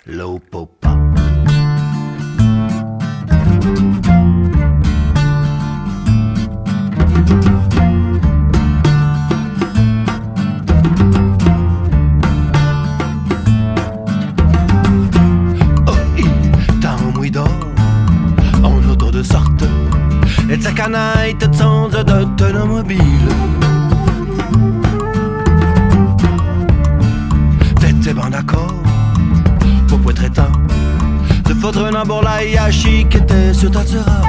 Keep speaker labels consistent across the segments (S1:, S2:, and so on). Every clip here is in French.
S1: Lo popa. De sorte et sa canette sans d'automobile. T'étais ben d'accord pour être éteint de foutre un borla yashi qui était sur ta sera.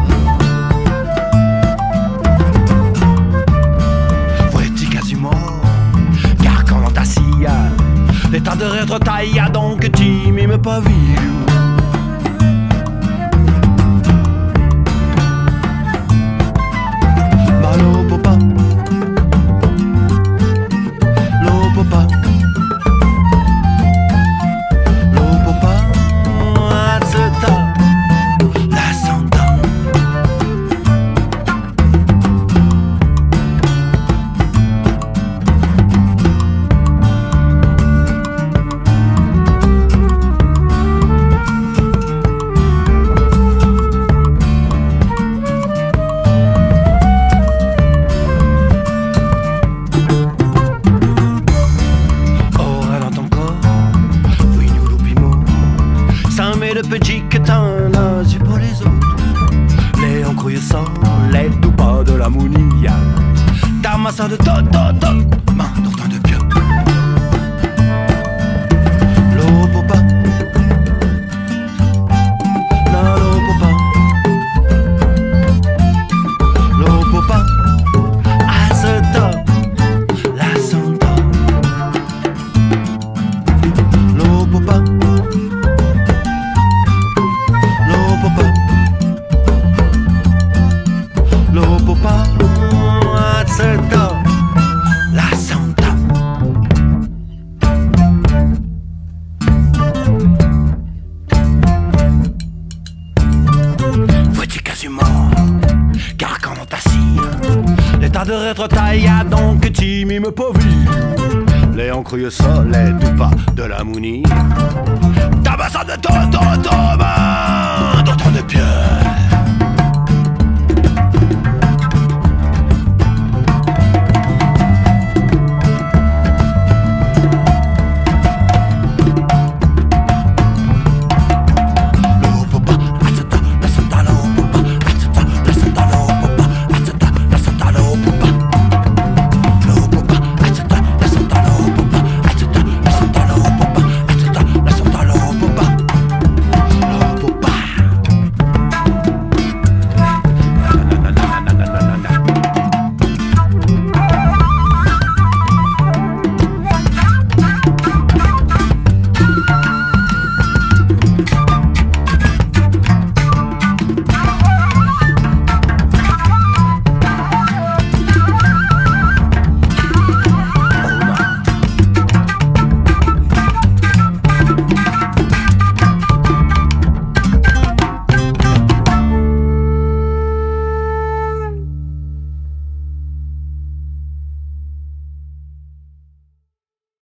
S1: Faut-tu quasiment car quand on t'assit l'état de rétro-taille donc tu m'aimes pas vu. Le petit que t'en as eu pour les autres. Les encrouilles sans l'aide ou pas de la mounia. Ta massa de to, main d'ordre de pied. Lo popa. La lo popa. Lo popa. À ce temps, la santa. Lo popa. La santa. Faut-tu quasiment car quand on t'assire l'état de rétro-taille donc tu mimes pas vu. Les encrouilles solides ou pas de la mounie. Tabassade de to, main d'autant de pied.